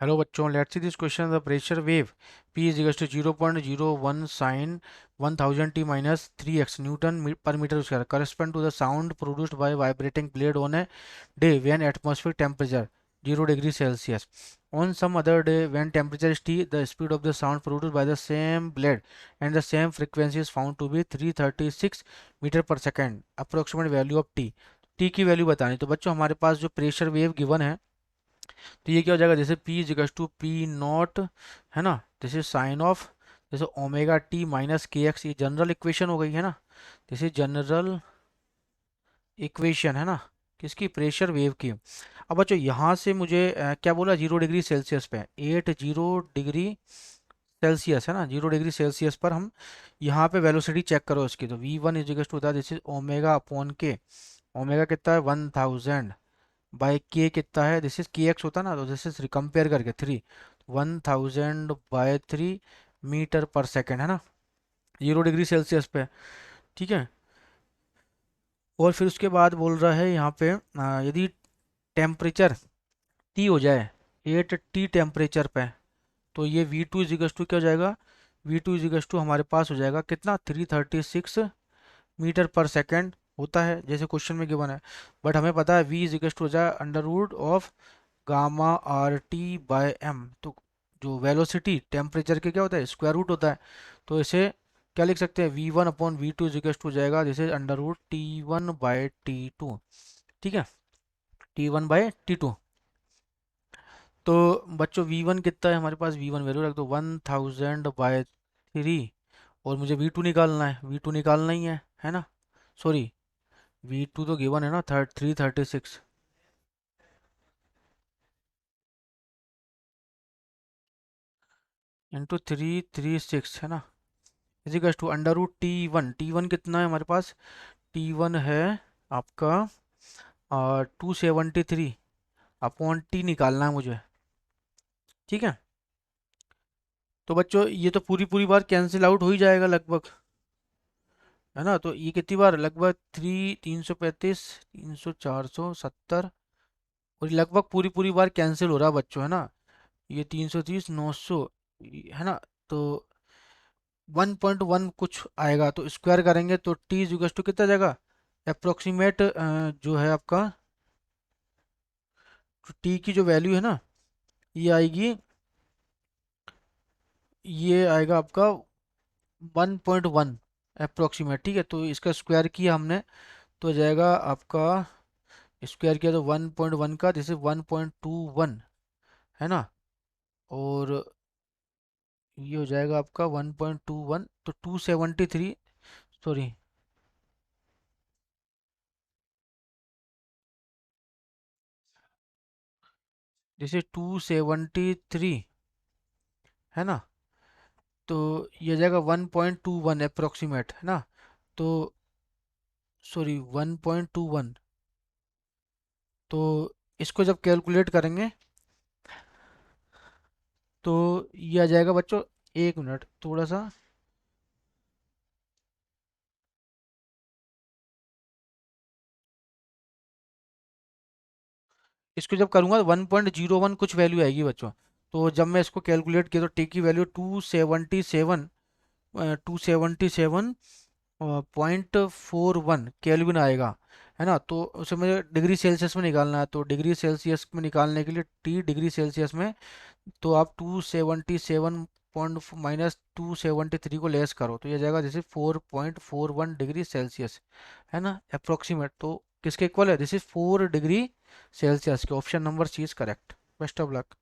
Hello बच्चों, let's see this question. The pressure wave P is equals to 0.01 sin 1000 t minus 3x Newton per meter square correspond to the sound produced by vibrating blade on a day when atmospheric temperature 0 degree Celsius. On some other day when temperature is T, the speed of the sound produced by the same blade and the same frequency is found to be 336 metre पर second. Approximate value of T. T की value बतानी. तो बच्चों हमारे पास जो pressure wave given है, तो ये क्या हो जाएगा, जैसे P equals to p naught, है ना, दिस इज साइन ऑफ, जैसे omega t minus k x. ये जनरल इक्वेशन हो गई है ना, दिस इज जनरल इक्वेशन, है ना, किसकी, प्रेशर वेव की. अब बच्चों यहाँ से मुझे क्या बोला, 0 डिग्री सेल्सियस पे 80 डिग्री सेल्सियस, है ना, 0 डिग्री सेल्सियस पर हम यहाँ पे वेलोसिटी चेक करो इसकी. तो V1 इजिकल्स टू होता है, दिस इज ओमेगा अपॉन के. ओमेगा कितना है, 1000 बाय के कितना है, दिस इज के एक्स होता ना, तो दिस इज कंपेयर करके 3, 1000/3 मीटर पर सेकेंड, है ना, 0 डिग्री सेल्सियस पे. ठीक है. और फिर उसके बाद बोल रहा है यहाँ पे यदि टेम्परेचर टी हो जाए 8 टी टेम्परेचर पे, तो ये V2 इजिकल्स टू क्या हो जाएगा, V2 इजिकल्स टू हमारे पास हो जाएगा कितना, 336 मीटर पर सेकेंड होता है जैसे क्वेश्चन में गिवन है. बट हमें पता है V इजिकल्स टू हो जाए under root of gamma r t by m. तो जो वेलोसिटी टेम्परेचर के क्या होता है, स्क्वायर रूट होता है. तो इसे क्या लिख सकते हैं, V1/V2 इजिकल्स टू हो जाएगा जैसे अंडर रूट T1/T2. ठीक है, T1/T2. तो बच्चों V1 कितना है हमारे पास, V1 वैल्यू रख दो 1000/3. और मुझे V2 निकालना है, V2 निकालना ही है ना, सॉरी, V2 तो गिवन है ना, 336 इंटू 336, है ना, equals to under root T1. T1 कितना है हमारे पास, T1 है आपका 273 अपॉन टी निकालना है मुझे. ठीक है. तो बच्चों ये तो पूरी पूरी बार कैंसिल आउट हो ही जाएगा लगभग, है ना. तो ये कितनी बार, लगभग 335, 470, और ये लगभग पूरी पूरी बार कैंसिल हो रहा है बच्चों, है ना. ये 330, 900, है ना. तो 1.1 कुछ आएगा, तो स्क्वायर करेंगे तो टी इक्वल टू कितना जाएगा, अप्रोक्सीमेट जो है आपका, टी की जो वैल्यू है ना, ये आएगी, ये आएगा आपका 1.1 अप्रोक्सीमेट. ठीक है, तो इसका स्क्वायर किया हमने, तो जाएगा आपका, स्क्वायर किया तो 1.1 का, जैसे 1.21, है ना. और ये हो जाएगा आपका 1.21, तो 273, सॉरी, जैसे 273, है ना. तो ये हो जाएगा 1.21 अप्रोक्सीमेट, है ना. तो सॉरी 1.21, तो इसको जब कैलकुलेट करेंगे तो ये आ जाएगा बच्चों, एक मिनट थोड़ा सा, इसको जब करूँगा तो 1.01 कुछ वैल्यू आएगी बच्चों. तो जब मैं इसको कैलकुलेट किया तो टी की वैल्यू 277.41 केल्विन आएगा, है ना. तो उसे मुझे डिग्री सेल्सियस में निकालना है, तो डिग्री सेल्सियस में निकालने के लिए टी डिग्री सेल्सियस में, तो आप 277 पॉइंट माइनस 273 को लेस करो, तो ये जाएगा जैसे 4.41 डिग्री सेल्सियस, है ना, अप्रोक्सीमेट. तो किसके इक्वल है, दिस इज 4 डिग्री सेल्सियस के. Option number C is correct. Best of luck.